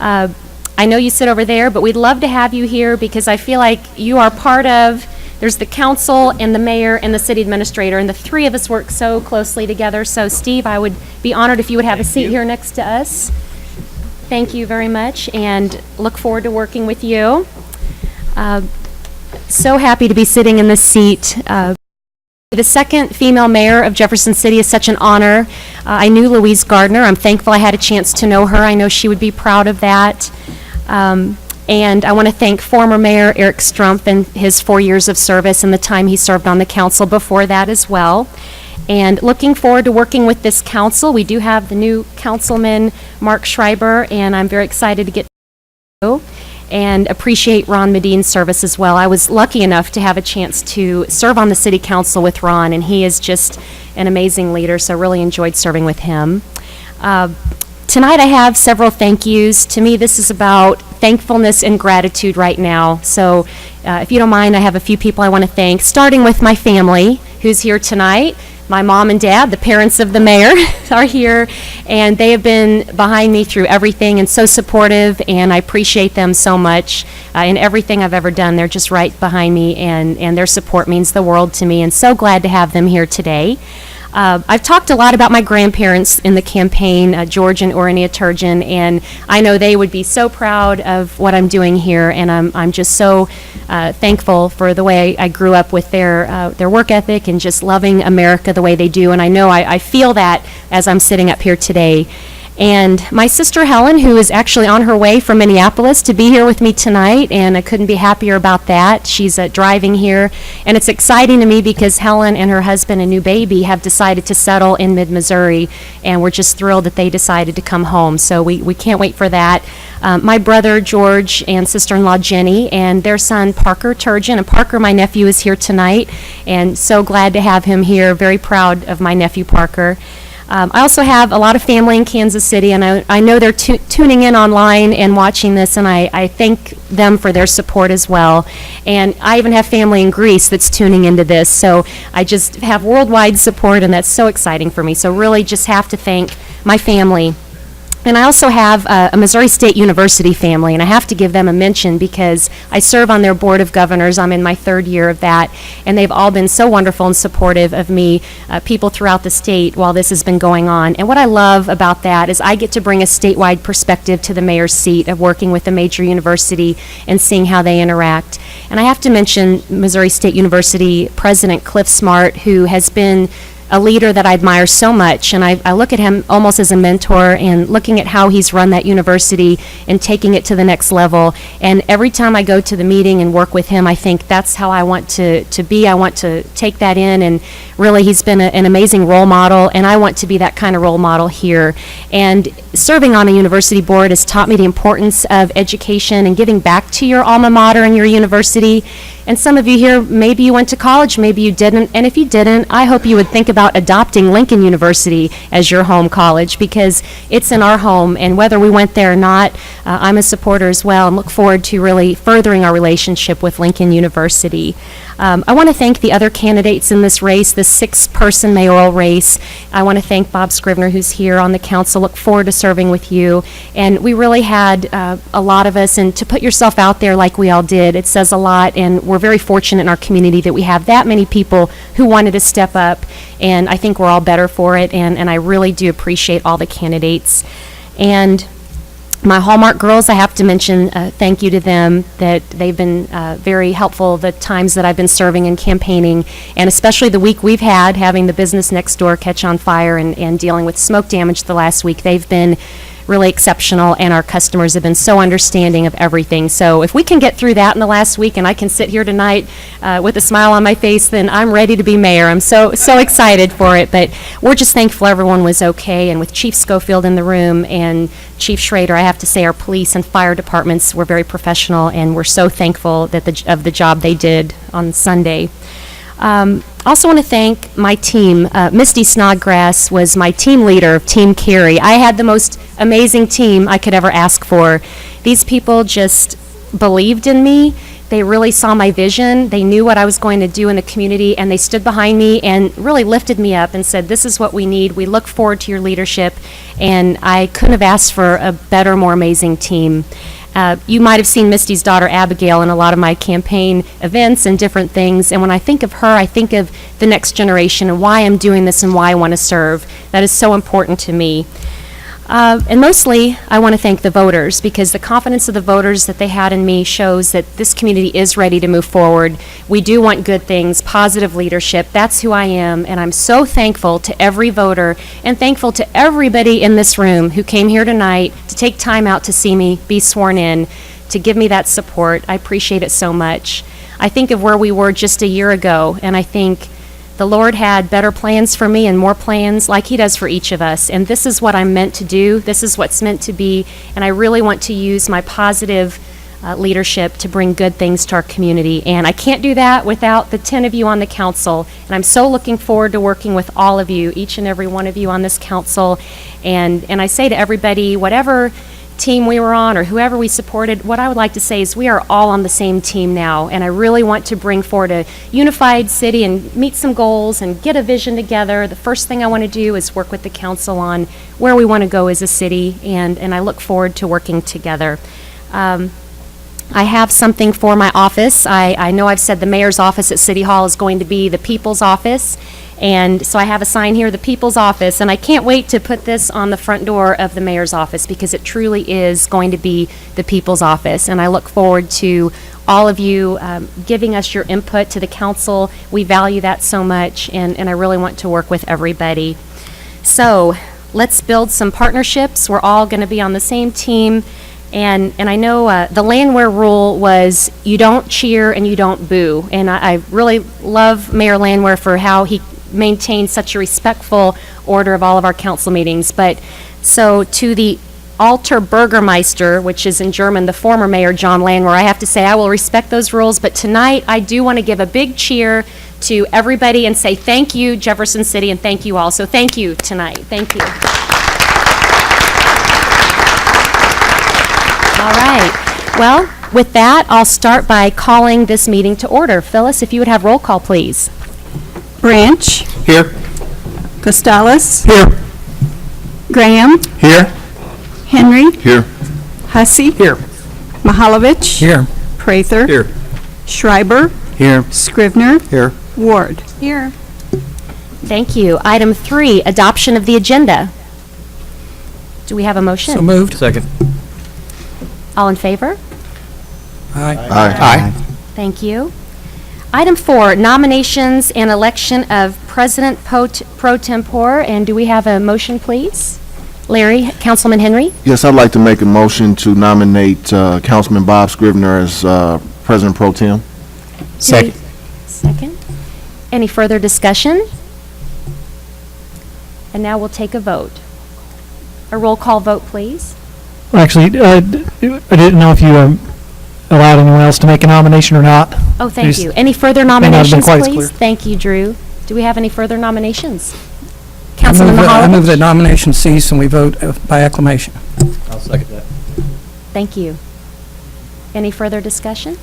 I know you sit over there, but we'd love to have you here because I feel like you are part of, there's the council and the mayor and the city administrator, and the three of us work so closely together. So Steve, I would be honored if you would have a seat here next to us. Thank you very much, and look forward to working with you. So happy to be sitting in this seat. The second female mayor of Jefferson City is such an honor. I knew Louise Gardner. I'm thankful I had a chance to know her. I know she would be proud of that. And I want to thank former Mayor Eric Strumpf and his 4 years of service and the time he served on the council before that as well. And looking forward to working with this council. We do have the new councilman, Mark Schreiber, and I'm very excited to get to know and appreciate Ron Medine's service as well. I was lucky enough to have a chance to serve on the city council with Ron, and he is just an amazing leader, so really enjoyed serving with him. Tonight I have several thank yous. To me, this is about thankfulness and gratitude right now. So if you don't mind, I have a few people I want to thank, starting with my family who's here tonight. My mom and dad, the parents of the mayor, are here, and they have been behind me through everything and so supportive, and I appreciate them so much in everything I've ever done. They're just right behind me, and their support means the world to me, and so glad to have them here today. I've talked a lot about my grandparents in the campaign, George and Orania Turgeon, and I know they would be so proud of what I'm doing here, and I'm just so thankful for the way I grew up with their work ethic and just loving America the way they do, and I know I feel that as I'm sitting up here today. And my sister Helen, who is actually on her way from Minneapolis to be here with me tonight, and I couldn't be happier about that. She's driving here, and it's exciting to me because Helen and her husband and new baby have decided to settle in mid-Missouri, and we're just thrilled that they decided to come home. So we can't wait for that. My brother George and sister-in-law Jenny and their son Parker Turgeon, and Parker, my nephew, is here tonight, and so glad to have him here. Very proud of my nephew Parker. I also have a lot of family in Kansas City, and I know they're tuning in online and watching this, and I thank them for their support as well. And I even have family in Greece that's tuning into this, so I just have worldwide support, and that's so exciting for me. So really just have to thank my family. And I also have a Missouri State University family, and I have to give them a mention because I serve on their board of governors. I'm in my third year of that, and they've all been so wonderful and supportive of me, people throughout the state while this has been going on. And what I love about that is I get to bring a statewide perspective to the mayor's seat of working with a major university and seeing how they interact. And I have to mention Missouri State University President Cliff Smart, who has been a leader that I admire so much, and I look at him almost as a mentor, and looking at how he's run that university and taking it to the next level. And every time I go to the meeting and work with him, I think that's how I want to be. I want to take that in, and really he's been an amazing role model, and I want to be that kind of role model here. And serving on a university board has taught me the importance of education and giving back to your alma mater and your university. And some of you here, maybe you went to college, maybe you didn't, and if you didn't, I hope you would think about adopting Lincoln University as your home college, because it's in our home, and whether we went there or not, I'm a supporter as well, and look forward to really furthering our relationship with Lincoln University. I want to thank the other candidates in this race, this 6-person mayoral race. I want to thank Bob Scrivener, who's here on the council. Look forward to serving with you. And we really had a lot of us, and to put yourself out there like we all did, it says a lot, and we're very fortunate in our community that we have that many people who wanted to step up, and I think we're all better for it, and I really do appreciate all the candidates. And my Hallmark girls, I have to mention thank you to them, that they've been very helpful the times that I've been serving and campaigning, and especially the week we've had having the business next door catch on fire and dealing with smoke damage the last week. They've been really exceptional, and our customers have been so understanding of everything. So if we can get through that in the last week, and I can sit here tonight with a smile on my face, then I'm ready to be mayor. I'm so excited for it. But we're just thankful everyone was okay, and with Chief Schofield in the room and Chief Schrader, I have to say our police and fire departments were very professional, and we're so thankful that of the job they did on Sunday. Also want to thank my team. Misty Snodgrass was my team leader of Team Carey. I had the most amazing team I could ever ask for. These people just believed in me. They really saw my vision. They knew what I was going to do in the community, and they stood behind me and really lifted me up and said, this is what we need. We look forward to your leadership, and I couldn't have asked for a better, more amazing team. You might have seen Misty's daughter, Abigail, in a lot of my campaign events and different things, and when I think of her, I think of the next generation and why I'm doing this and why I want to serve. That is so important to me. And mostly, I want to thank the voters, because the confidence of the voters that they had in me shows that this community is ready to move forward. We do want good things, positive leadership. That's who I am, and I'm so thankful to every voter and thankful to everybody in this room who came here tonight to take time out to see me be sworn in, to give me that support. I appreciate it so much. I think of where we were just a year ago, and I think the Lord had better plans for me and more plans like He does for each of us. And this is what I'm meant to do. This is what's meant to be. And I really want to use my positive leadership to bring good things to our community. And I can't do that without the 10 of you on the council. And I'm so looking forward to working with all of you, each and every one of you on this council. And I say to everybody, whatever team we were on or whoever we supported, what I would like to say is we are all on the same team now, and I really want to bring forward a unified city and meet some goals and get a vision together. The first thing I want to do is work with the council on where we want to go as a city, and I look forward to working together. I have something for my office. I know I've said the mayor's office at City Hall is going to be the people's office, and so I have a sign here, the people's office, and I can't wait to put this on the front door of the mayor's office, because it truly is going to be the people's office, and I look forward to all of you giving us your input to the council. We value that so much, and I really want to work with everybody. So let's build some partnerships. We're all going to be on the same team. And I know the Landwehr rule was you don't cheer and you don't boo. And I really love Mayor Landwehr for how he maintained such a respectful order of all of our council meetings. But so to the Alter Bürgermeister, which is in German, the former mayor, John Landwehr, I have to say I will respect those rules. But tonight I do want to give a big cheer to everybody and say thank you, Jefferson City, and thank you all. So thank you tonight. Thank you. All right. Well, with that, I'll start by calling this meeting to order. Phyllis, if you would have roll call, please. Branch, Here. Costales, Here. Graham, Here. Henry, Here. Hussey, Here. Mahalovich, Here. Prather, Here. Schreiber, Here. Scrivener, Here. Ward. Here. Thank you. Item 3, adoption of the agenda. Do we have a motion? So moved. Second. All in favor? Aye. Aye. Thank you. Item 4, nominations and election of President Pro Tempore. And do we have a motion, please? Larry, Councilman Henry? Yes, I'd like to make a motion to nominate Councilman Bob Scrivener as President Pro Tem. Second. Second. Any further discussion? And now we'll take a vote. A roll call vote, please. Well, actually, I didn't know if you allowed anyone else to make a nomination or not. Oh, thank Just you. Any further not have been nominations, quite as please? clear. Thank you, Drew. Do we have any further nominations? I Councilman move that Mahalovich? nomination cease and we vote by acclamation. I'll second that. Thank you. Any further discussion?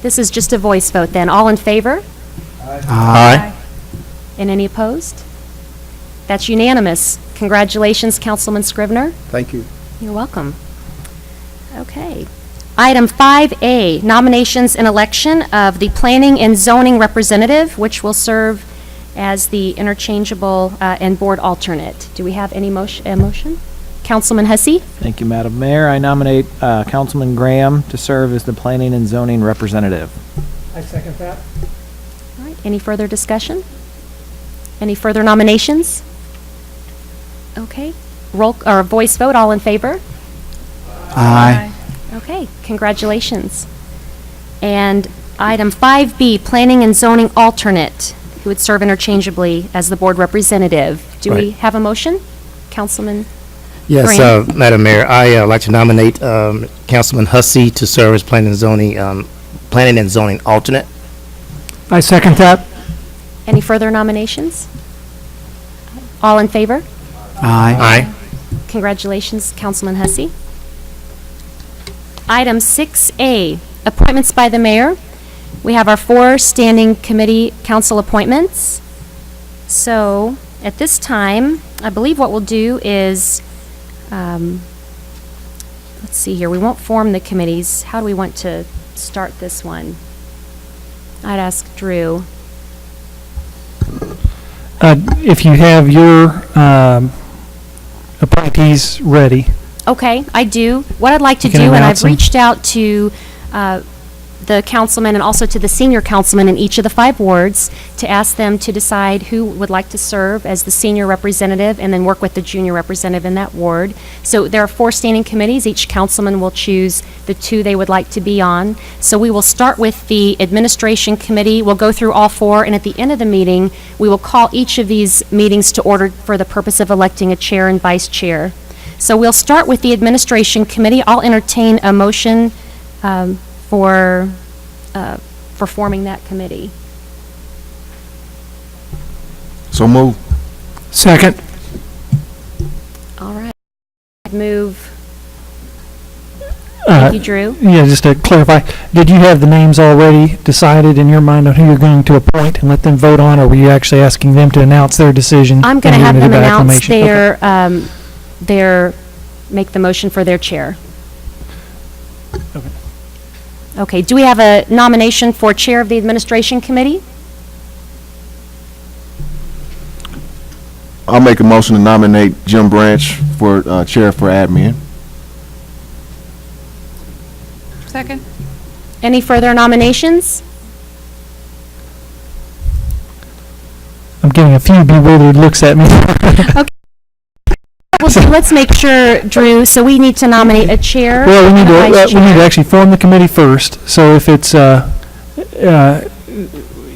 This is just a voice vote then. All in favor? Aye. And any opposed? That's unanimous. Congratulations, Councilman Scrivener. Thank you. You're welcome. Okay. Item 5A, nominations and election of the Planning and Zoning Representative, which will serve as the interchangeable and board alternate. Do we have any motion? Councilman Hussey? Thank you, Madam Mayor. I nominate Councilman Graham to serve as the Planning and Zoning Representative. I second that. All right. Any further discussion? Any further nominations? Okay. Voice vote, all in favor? Aye. Okay, congratulations. And item 5B, Planning and Zoning Alternate, who would serve interchangeably as the board representative. Do we Right. have a motion? Councilman? Yes, Graham. Madam Mayor, I like to nominate Councilman Hussey to serve as planning and zoning alternate. I second that. Any further nominations? All in favor? Aye. Congratulations, Councilman Hussey. Item 6A, appointments by the mayor. We have our 4 standing committee council appointments. So, at this time, I believe what we'll do is, let's see here, we won't form the committees. How do we want to start this one? I'd ask Drew. If you have your appointees ready. Okay, I do. What I'd like to You can do, and announce I've them. reached out to the councilman and also to the senior councilman in each of the 5 wards to ask them to decide who would like to serve as the senior representative and then work with the junior representative in that ward. So there are 4 standing committees. Each councilman will choose the 2 they would like to be on. So we will start with the administration committee. We'll go through all 4, and at the end of the meeting, we will call each of these meetings to order for the purpose of electing a chair and vice chair. So we'll start with the administration committee. I'll entertain a motion for forming that committee. So move. Second. All right. Move. Thank you, Drew. Yeah, just to clarify, did you have the names already decided in your mind on who you're going to appoint and let them vote on, or were you actually asking them to announce their decision? I'm going to and have you're them gonna do by announce acclamation? their, make the motion for their chair. Okay. Okay, do we have a nomination for chair of the administration committee? I'll make a motion to nominate Jim Branch for chair for admin. Second. Any further nominations? I'm getting a few bewildered looks at me. Well, so let's make sure, Drew, so we need to nominate a chair Well, and a vice we need to chair. actually form the committee first, so if it's, I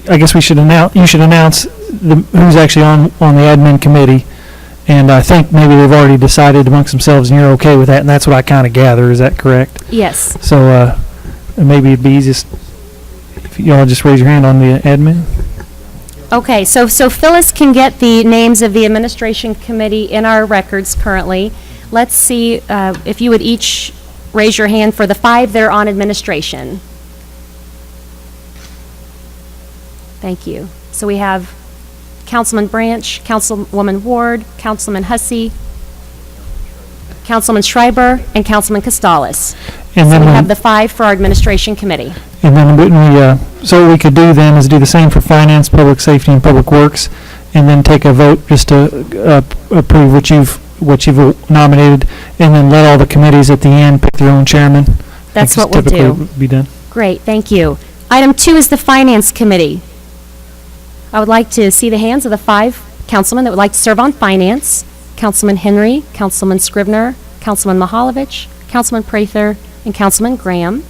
guess you should announce who's actually on the admin committee, and I think maybe they've already decided amongst themselves, and you're okay with that, and that's what I kind of gather, is that correct? Yes. So, maybe it'd be easiest if y'all just raise your hand on the admin. Okay, so Phyllis can get the names of the administration committee in our records currently. Let's see if you would each raise your hand for the 5 that are on administration. Thank you. So we have Councilman Branch, Councilwoman Ward, Councilman Hussey, Councilman Schreiber, and Councilman Costales. And So then we when- have the 5 for our administration committee. And then wouldn't we, so what we could do then is do the same for finance, public safety, and public works, and then take a vote just to approve what you've nominated, and then let all the committees at the end pick their own chairman. That's Like what we'll typically do. would be done. Great, thank you. Item 2 is the Finance Committee. I would like to see the hands of the 5 councilmen that would like to serve on Finance. Councilman Henry, Councilman Scrivener, Councilman Mahalovich, Councilman Prather, and Councilman Graham.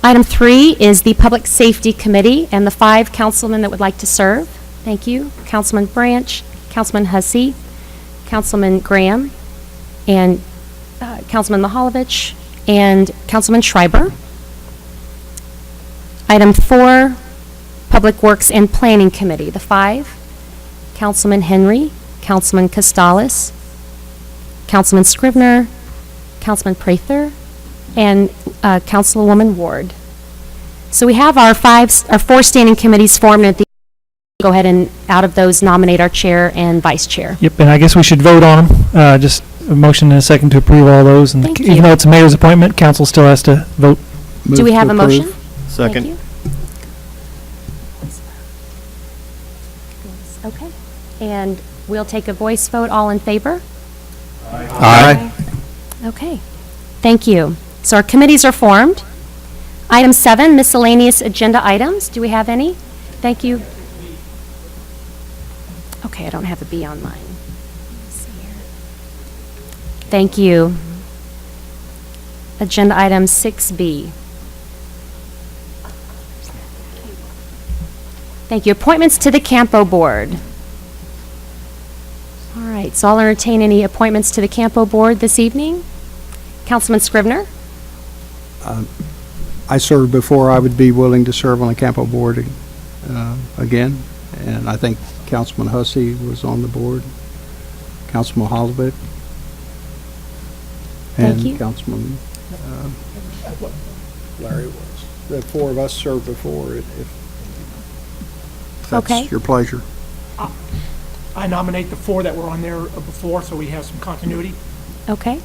Item 3 is the Public Safety Committee and the 5 councilmen that would like to serve. Thank you. Councilman Branch, Councilman Hussey, Councilman Graham, and Councilman Mahalovich, and Councilman Schreiber. Item 4, Public Works and Planning Committee, the 5, Councilman Henry, Councilman Costales, Councilman Scrivener, Councilman Prather, and Councilwoman Ward. So we have our 4 standing committees formed, and at the go ahead and out of those nominate our chair and vice chair. Yep, and I guess we should vote on them. Just a motion and a second to approve all those. And Thank you. even though it's a mayor's appointment, council still has to vote. Do we have a motion? Thank Second. you. Okay, and we'll take a voice vote. All in favor? Aye. Okay, thank you. So our committees are formed. Item 7, miscellaneous agenda items. Do we have any? Thank you. Okay, I don't have a B on mine. Let's see here. Thank you. Agenda item 6B. Thank you. Appointments to the Campo Board. All right, so I'll entertain any appointments to the Campo Board this evening. Councilman Scrivener? I served before. I would be willing to serve on the Campo Board again. And I think Councilman Hussey was on the board, Councilman Holovich. Thank you. And Councilman Larry was. The four of us served before, if Okay. that's your pleasure. I nominate the four that were on there before, so we have some continuity. Okay.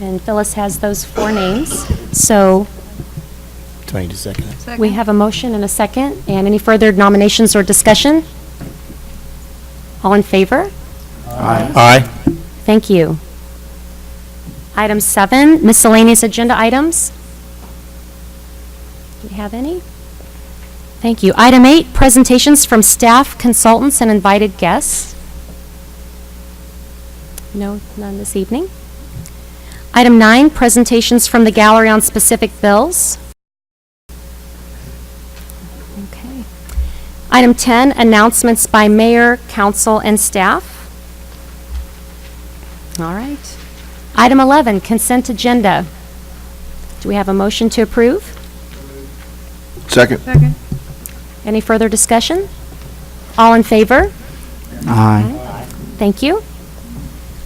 And Phyllis has those 4 names. So Do I need to second it? we have a motion and a second. And any further nominations or discussion? All in favor? Aye. Thank you. Item 7, miscellaneous agenda items. Do we have any? Thank you. Item 8, presentations from staff, consultants, and invited guests. No, none this evening. Item 9, presentations from the gallery on specific bills. Okay. Item 10, announcements by mayor, council, and staff. All right. Item 11, consent agenda. Do we have a motion to approve? Second. Second. Any further discussion? All in favor? Aye. Thank you.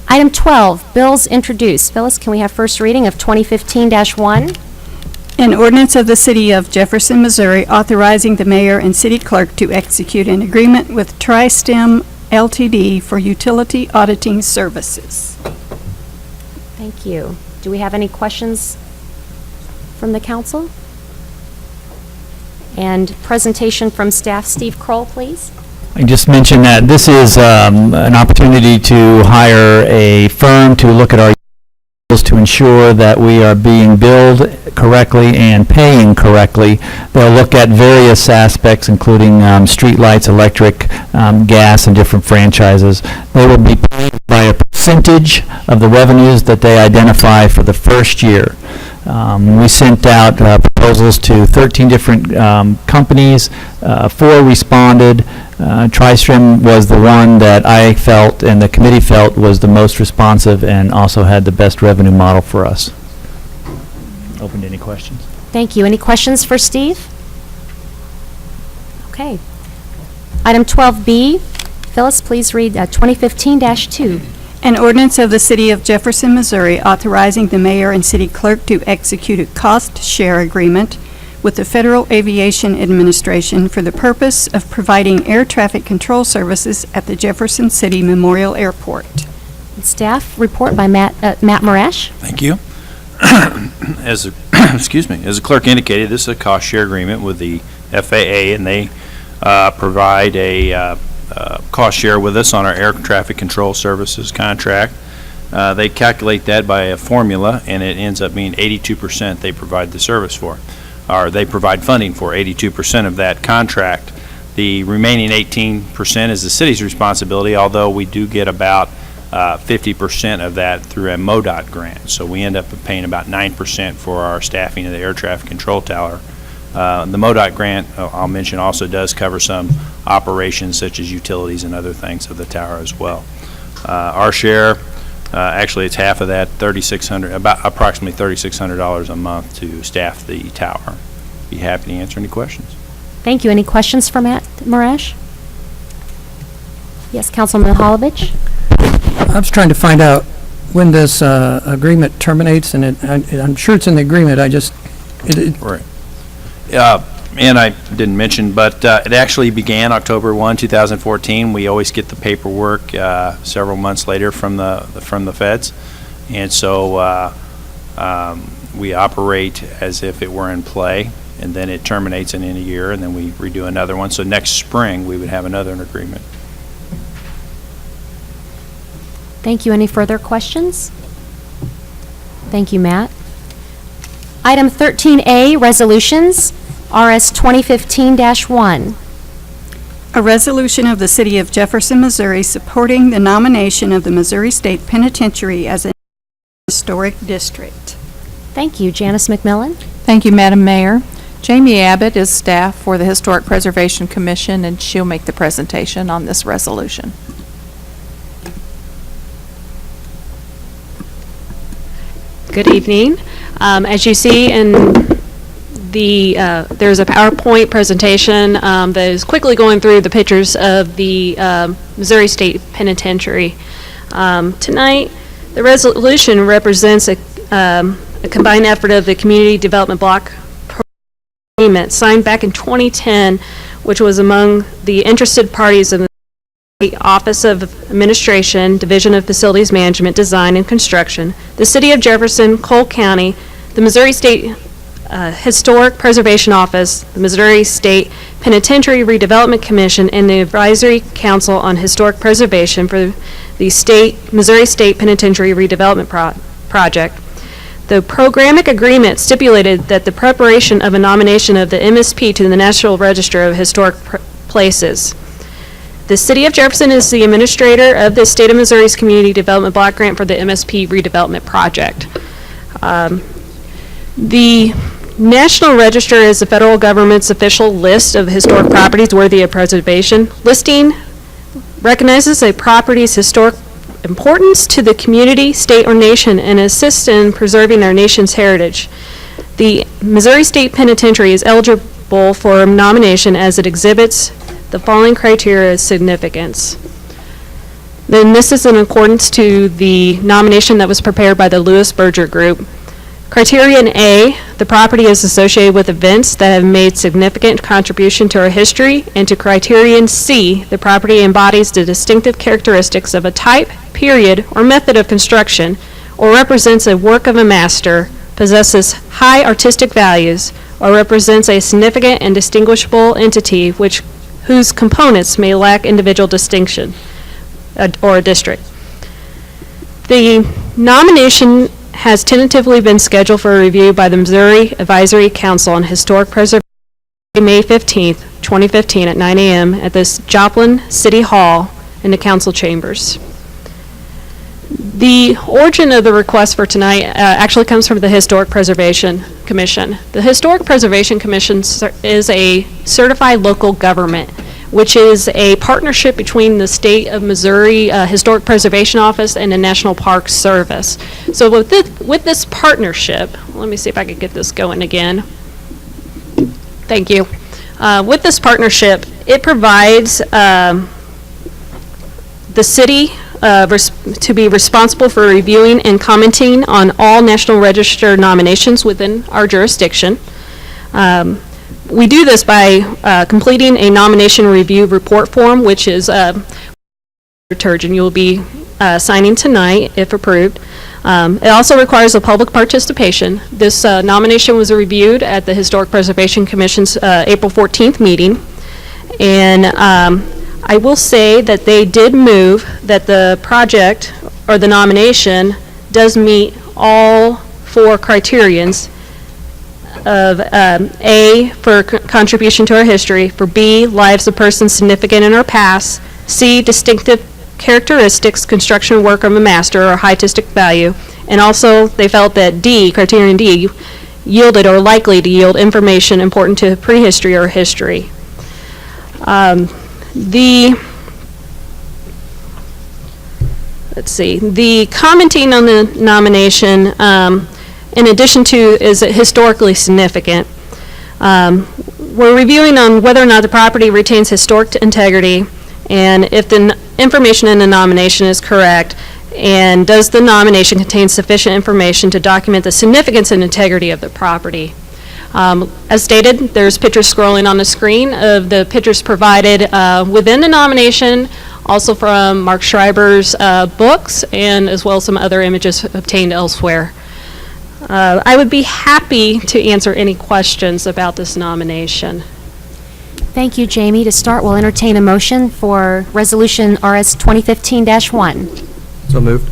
Item 12, bills introduced. Phyllis, can we have first reading of 2015-1? An ordinance of the City of Jefferson, Missouri, authorizing the mayor and city clerk to execute an agreement with TriStem LTD for utility auditing services. Thank you. Do we have any questions from the council? And presentation from staff, Steve Kroll, please. I just mentioned that this is an opportunity to hire a firm to look at our utilities to ensure that we are being billed correctly and paying correctly. They'll look at various aspects, including streetlights, electric, gas, and different franchises. They will be paid by a percentage of the revenues that they identify for the first year. We sent out proposals to 13 different companies. 4 responded. TriStrim was the one that I felt and the committee felt was the most responsive and also had the best revenue model for us. Open to any questions? Thank you. Any questions for Steve? Okay. Item 12B, Phyllis, please read 2015-2. An ordinance of the City of Jefferson, Missouri, authorizing the mayor and city clerk to execute a cost-share agreement with the Federal Aviation Administration for the purpose of providing air traffic control services at the Jefferson City Memorial Airport. Staff report by Matt Marash. Thank you. As the clerk indicated, this is a cost share agreement with the FAA, and they provide a cost share with us on our air traffic control services contract. They calculate that by a formula, and it ends up being 82% they provide the service for, or they provide funding for 82% of that contract. The remaining 18% is the city's responsibility, although we do get about 50% of that through a MoDOT grant. So we end up paying about 9% for our staffing of the air traffic control tower. The MoDOT grant, I'll mention, also does cover some operations such as utilities and other things of the tower as well. Our share, actually it's half of that, about approximately $3,600 a month to staff the tower. Be happy to answer any questions. Thank you. Any questions for Matt Marash? Yes, Councilman Holovich. I was trying to find out when this agreement terminates, and I'm sure it's in the agreement, Right. And I didn't mention, but it actually began October 1, 2014. We always get the paperwork several months later from the feds, and so we operate as if it were in play, and then it terminates in a year, and then we redo another one. So next spring we would have another agreement. Thank you. Any further questions? Thank you, Matt. Item 13A, resolutions, RS 2015-1. A resolution of the City of Jefferson, Missouri, supporting the nomination of the Missouri State Penitentiary as a historic district. Thank you. Janice McMillan. Thank you, Madam Mayor. Jamie Abbott is staff for the Historic Preservation Commission, and she'll make the presentation on this resolution. Good evening. As you see in there's a PowerPoint presentation that is quickly going through the pictures of the Missouri State Penitentiary. Tonight, the resolution represents a a combined effort of the Community Development Block Agreement signed back in 2010, which was among the interested parties of the Office of Administration, Division of Facilities Management, Design, and Construction, the City of Jefferson, Cole County, the Missouri State Historic Preservation Office, the Missouri State Penitentiary Redevelopment Commission, and the Advisory Council on Historic Preservation for the Missouri State Penitentiary Redevelopment Project. The programmatic agreement stipulated that the preparation of a nomination of the MSP to the National Register of Historic Places. The City of Jefferson is the administrator of the State of Missouri's Community Development Block Grant for the MSP redevelopment project. The National Register is the federal government's official list of historic properties worthy of preservation. Listing recognizes a property's historic importance to the community, state, or nation and assists in preserving our nation's heritage. The Missouri State Penitentiary is eligible for nomination as it exhibits the following criteria of significance. Then this is in accordance to the nomination that was prepared by the Lewis Berger Group. Criterion A, the property is associated with events that have made significant contribution to our history, and to criterion C, the property embodies the distinctive characteristics of a type, period, or method of construction, or represents a work of a master, possesses high artistic values, or represents a significant and distinguishable entity whose components may lack individual distinction, or a district. The nomination has tentatively been scheduled for review by the Missouri Advisory Council on Historic Preservation May 15th, 2015 at 9 a.m. at the Joplin City Hall in the council chambers. The origin of the request for tonight actually comes from the Historic Preservation Commission. The Historic Preservation Commission is a certified local government, which is a partnership between the State of Missouri Historic Preservation Office and the National Park Service. So with this partnership, let me see if I can get this going again. Thank you. With this partnership, it provides the city to be responsible for reviewing and commenting on all National Register nominations within our jurisdiction. We do this by completing a nomination review report form, which is Turgeon you'll be signing tonight if approved. It also requires a public participation. This nomination was reviewed at the Historic Preservation Commission's April 14th meeting, and I will say that they did move that the project or the nomination does meet all four criterions of A, for contribution to our history, for B, lives of persons significant in our past, C, distinctive characteristics, construction work of a master or high artistic value, and also they felt that D, criterion D, yielded or likely to yield information important to prehistory or history. The commenting on the nomination, in addition to is historically significant. We're reviewing on whether or not the property retains historic integrity, and if the information in the nomination is correct, and does the nomination contain sufficient information to document the significance and integrity of the property. As stated, there's pictures scrolling on the screen of the pictures provided within the nomination, also from Mark Schreiber's books, and as well as some other images obtained elsewhere. I would be happy to answer any questions about this nomination. Thank you, Jamie. To start, we'll entertain a motion for Resolution RS 2015-1. So moved.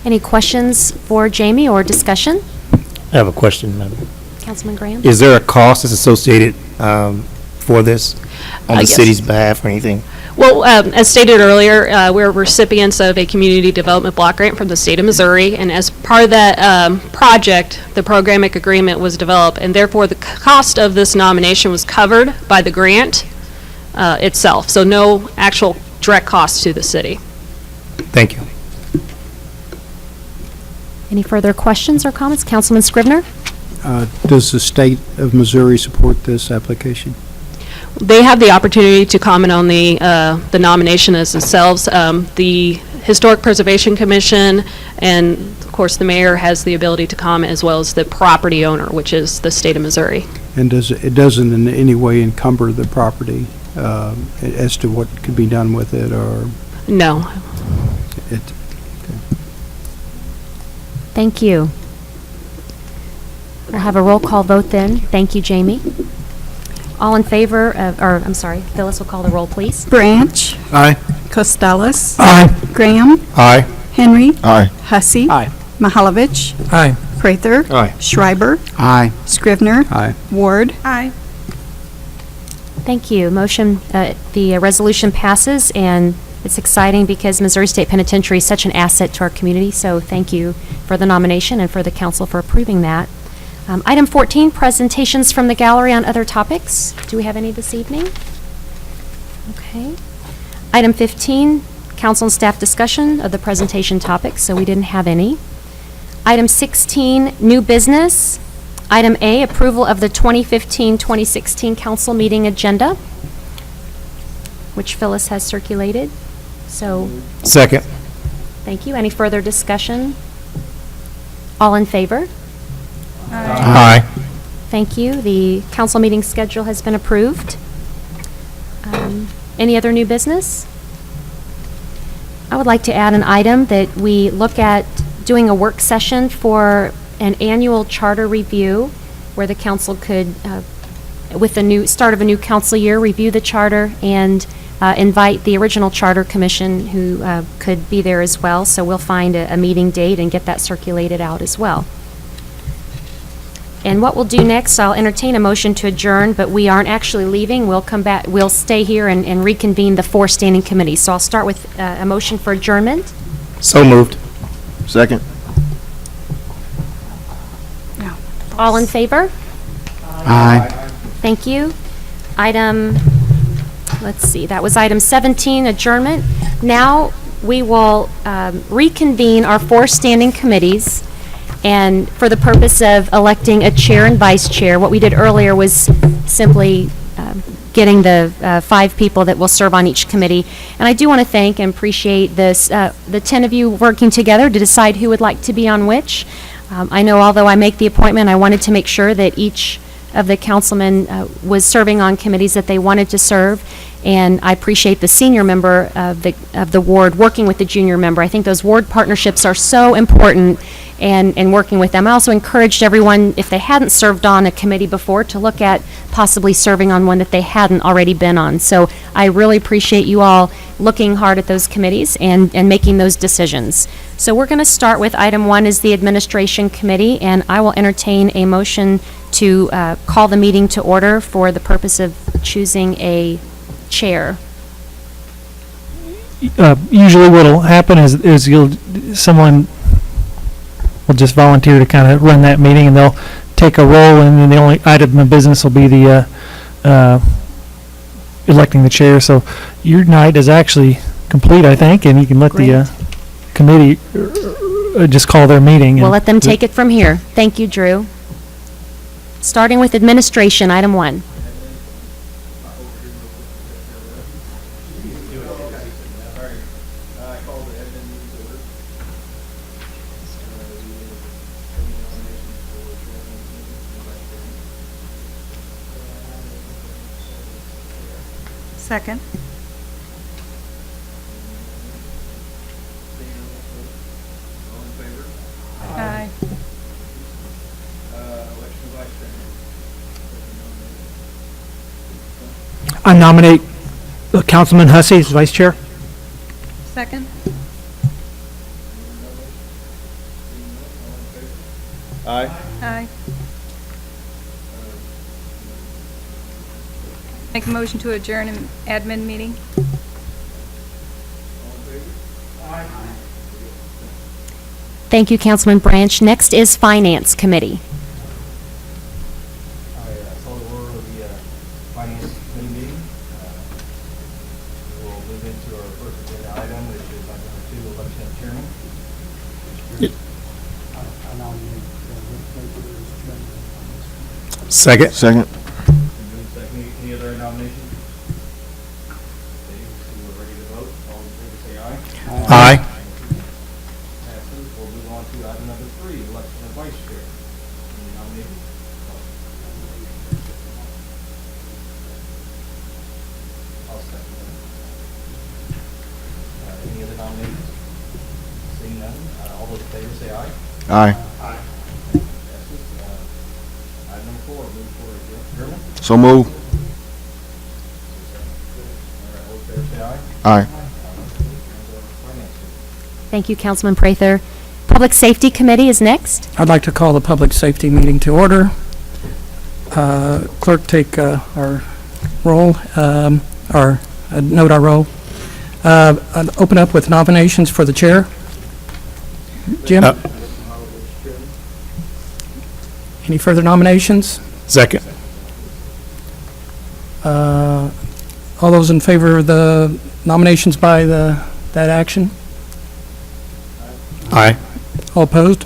Any questions for Jamie or discussion? I have a question, Madam. Councilman Graham? Is there a cost that's associated for this on the Yes. city's behalf or anything? Well, as stated earlier, we're recipients of a community development block grant from the state of Missouri, and as part of that project, the programmatic agreement was developed, and therefore the cost of this nomination was covered by the grant itself, so no actual direct cost to the city. Thank you. Any further questions or comments? Councilman Scrivener? Does the state of Missouri support this application? They have the opportunity to comment on the nomination as themselves. The Historic Preservation Commission, and of course, the mayor has the ability to comment, as well as the property owner, which is the state of Missouri. And it doesn't in any way encumber the property as to what could be done with it, or No. it? Thank you. We'll have a roll call vote then. Thank you, Jamie. All in favor of, or, I'm sorry, Phyllis will call the roll, please. Branch. Aye. Costello. Aye. Graham. Aye. Henry. Aye. Hussey. Aye. Mahalovich. Aye. Prather. Aye. Schreiber. Aye. Scrivener. Aye. Ward. Aye. Thank you. Motion, the resolution passes, and it's exciting because Missouri State Penitentiary is such an asset to our community, so thank you for the nomination and for the council for approving that. Item 14, presentations from the gallery on other topics. Do we have any this evening? Okay. Item 15, council and staff discussion of the presentation topics, so we didn't have any. Item 16, new business. Item A, approval of the 2015-2016 council meeting agenda, which Phyllis has circulated. So, Second. thank you. Any further discussion? All in favor? Aye. Thank you. The council meeting schedule has been approved. Any other new business? I would like to add an item that we look at doing a work session for an annual charter review where the council could, with the new start of a new council year, review the charter and invite the original charter commission who could be there as well. So we'll find a meeting date and get that circulated out as well. And what we'll do next, I'll entertain a motion to adjourn, but we aren't actually leaving. We'll come back, we'll stay here and reconvene the 4 standing committees. So I'll start with a motion for adjournment. So moved. Second. All in favor? Aye. Thank you. Item, let's see, that was item 17, adjournment. Now, we will reconvene our 4 standing committees, and for the purpose of electing a chair and vice chair. What we did earlier was simply getting the 5 people that will serve on each committee. And I do want to thank and appreciate this, the 10 of you working together to decide who would like to be on which. I know although I make the appointment, I wanted to make sure that each of the councilmen was serving on committees that they wanted to serve, and I appreciate the senior member of the ward working with the junior member. I think those ward partnerships are so important, and working with them. I also encouraged everyone, if they hadn't served on a committee before, to look at possibly serving on one that they hadn't already been on. So I really appreciate you all looking hard at those committees and making those decisions. So we're going to start with item 1 is the administration committee, and I will entertain a motion to call the meeting to order for the purpose of choosing a chair. Usually what'll happen is someone will just volunteer to kind of run that meeting, and they'll take a roll, and then the only item of business will be the electing the chair. So your night is actually complete, I think, and you can let the committee just call their meeting. We'll let them take it from here. Thank you, Drew. Starting with administration, item 1. Second. Aye. I nominate Councilman Hussey as vice chair. Second. Aye. Aye. Make a motion to adjourn an admin meeting. Thank you, Councilman Branch. Next is Finance Committee. Call the order of the Finance Committee meeting. We'll move into our first agenda item, which is item 2, election of chairman. Second. Second. Any other nominations? Okay, so we're ready to vote. All in favor, say aye. Aye. on to item number 3, election of vice chair. Any nominations? I'll second that. Any other nominations? Seeing none, all those in favor say aye. Aye. Aye. Passes. Item number 4, move for adjournment. So move. All right, all those in favor say aye. Aye. Thank you, Councilman Prather. Public Safety Committee is next. I'd like to call the public safety meeting to order. Clerk, take our roll, note our roll. I'd open up with nominations for the chair. Jim? Any further nominations? Second. All those in favor of the nominations by that action? Aye. All opposed?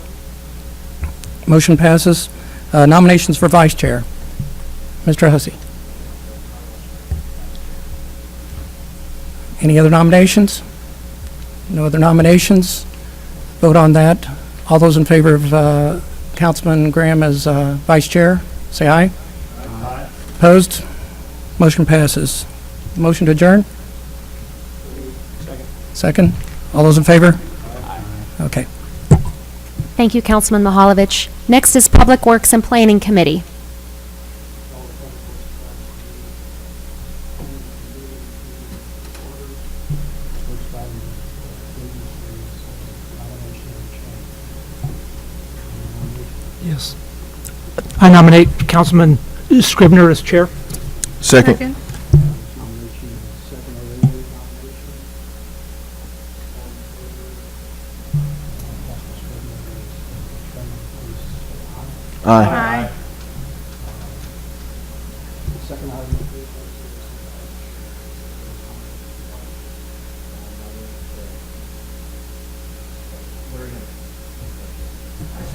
Motion passes. Nominations for vice chair. Mr. Hussey. Any other nominations? No other nominations? Vote on that. All those in favor of Councilman Graham as vice chair, say aye. Aye. Opposed? Motion passes. Motion to adjourn? Second. All those in favor? Okay. Thank you, Councilman Mahalovich. Next is Public Works and Planning Committee. Yes. I nominate Councilman Scrivener as chair. Second. Aye.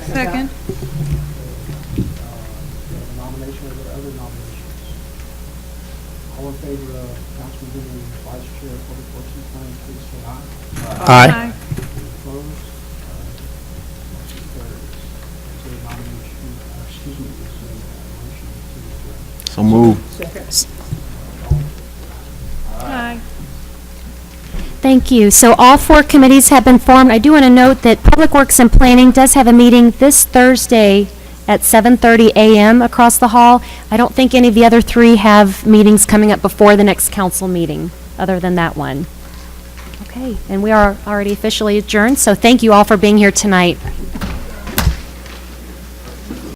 Second. Nomination or other nominations? All in favor of Councilman being vice chair of Public Works and Planning, please say aye. Aye. Opposed? Motion carries. Is there a nomination, excuse me, is there a motion to adjourn? So move. Aye. Thank you. So all 4 committees have been formed. I do want to note that Public Works and Planning does have a meeting this Thursday at 7:30 a.m. across the hall. I don't think any of the other 3 have meetings coming up before the next council meeting, other than that one. Okay, and we are already officially adjourned, so thank you all for being here tonight.